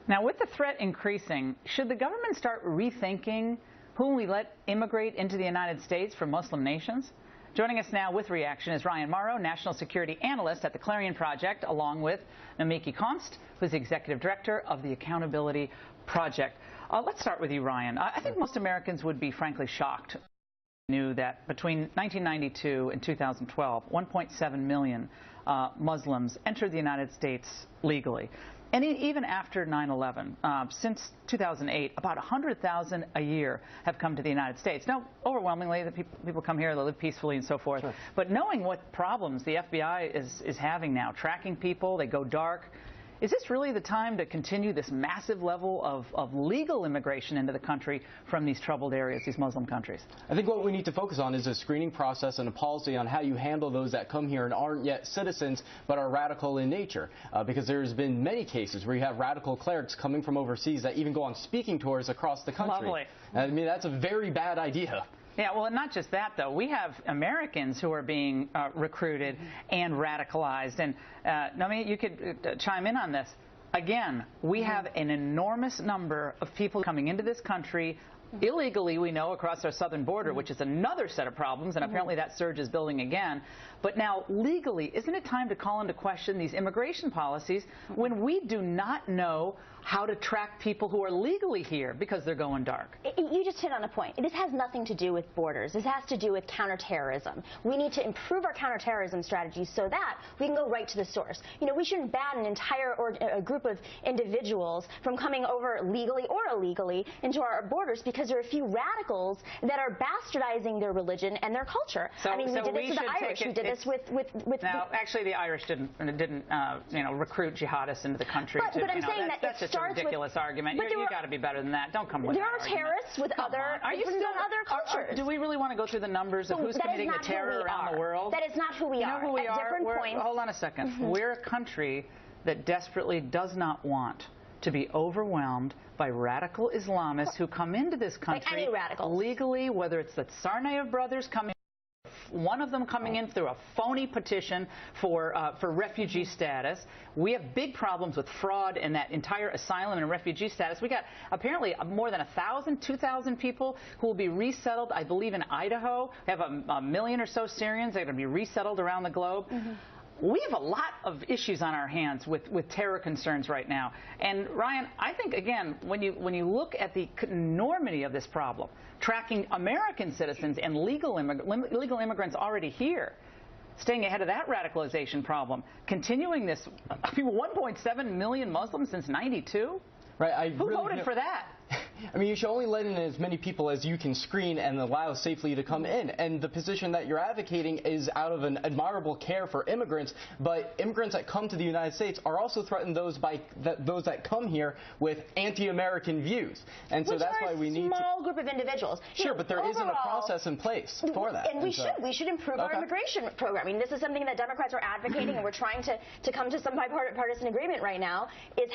Now, with the threat increasing, should the government start rethinking whom we let immigrate into the United States from Muslim nations? Joining us now with reaction is Mauro, national security analyst at the Clarion Project, along with Nomiki Konst, who's the executive director of the Accountability Project. Let's start with you, Ryan. I think most Americans would be frankly shocked if they knew that between 1992 and 2012, 1.7 million Muslims entered the United States legally. And even after 9/11, since 2008, about 100,000 a year have come to the United States. Now, overwhelmingly, the people come here, they live peacefully and so forth. Sure. But knowing what problems the FBI is having now, tracking people, they go dark, is this really the time to continue this massive level of legal immigration into the country from these troubled areas, these Muslim countries? I think what we need to focus on is a screening process and a policy on how you handle those that come here and aren't yet citizens but are radical in nature. Because there's been many cases where you have radical clerics coming from overseas that even go on speaking tours across the country. Lovely. I mean, that's a very bad idea. Yeah, well, not just that, though. We have Americans who are being recruited and radicalized. And, Nomi, you could chime in on this. Again, we have an enormous number of people coming into this country illegally, we know, across our southern border, which is another set of problems, and apparently that surge is building again. But now, legally, isn't it time to call into question these immigration policies when we do not know how to track people who are legally here because they're going dark? You just hit on a point. This has nothing to do with borders. This has to do with counterterrorism. We need to improve our counterterrorism strategies so that we can go right to the source. You know, we shouldn't ban an entire a group of individuals from coming over legally or illegally into our borders because there are a few radicals that are bastardizing their religion and their culture. So, I mean, we did this with the Irish. We did this with now, actually, the Irish didn't recruit jihadists into the country. But I'm saying that that's just a ridiculous argument. You got to be better than that. Don't come with that argument. There are terrorists with other cultures. Do we really want to go through the numbers of who's committing the terror around the world? That is not who we are. You know who we are? Different points. Hold on a second. We're a country that desperately does not want to be overwhelmed by radical Islamists who come into this country legally, whether it's the Tsarnaev brothers coming, one of them coming in through a phony petition for refugee status. We have big problems with fraud in that entire asylum and refugee status. We got apparently more than 1,000, 2,000 people who will be resettled, I believe, in Idaho. We have a million or so Syrians that are going to be resettled around the globe. We have a lot of issues on our hands with terror concerns right now. And Ryan, I think, again, when you look at the enormity of this problem, tracking American citizens and legal immigrants already here, staying ahead of that radicalization problem, continuing this, 1.7 million Muslims since '92? Right. Who voted for that? I mean, you should only let in as many people as you can screen and allow safely to come in. And the position that you're advocating is out of an admirable care for immigrants. But immigrants that come to the United States are also threatened those that come here with anti-American views. And so that's why we need a small group of individuals. Sure, but there isn't a process in place for that. And we should improve our immigration program. I mean, this is something that Democrats are advocating, and we're trying to come to some bipartisan agreement right now, is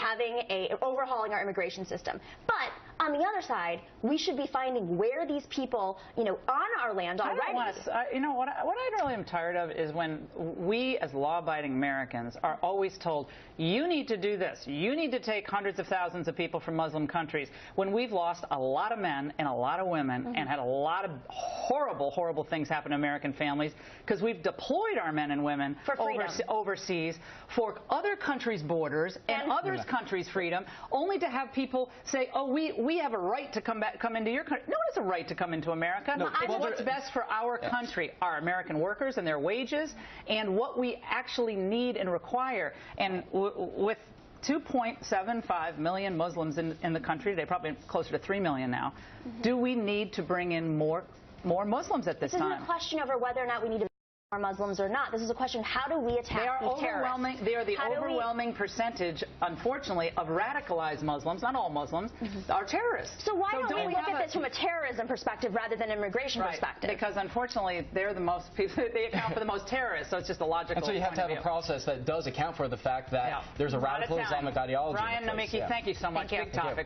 overhauling our immigration system. But on the other side, we should be finding where these people, on our land already. What I really am tired of is when we, as law-abiding Americans, are always told, you need to do this. You need to take hundreds of thousands of people from Muslim countries, when we've lost a lot of men and a lot of women and had a lot of horrible, horrible things happen to American families because we've deployed our men and women overseas for other countries' borders and others' countries' freedom, only to have people say, oh, we have a right to come into your country. No one has a right to come into America. What's best for our country, our American workers and their wages, and what we actually need and require. And with 2.75 million Muslims in the country today, probably closer to 3 million now, do we need to bring in more Muslims at this time? This isn't a question over whether or not we need to are Muslims or not. This is a question, how do we attack these terrorists? They are the overwhelming percentage, unfortunately, of radicalized Muslims, not all Muslims, are terrorists. So why don't we look at this from a terrorism perspective rather than an immigration perspective? Because unfortunately, they're the most people, they account for the most terrorists, so it's just a logical And so you have to have a process that does account for the fact that there's a radical Islamic ideology. Ryan, Nomiki, thank you so much. Big topic.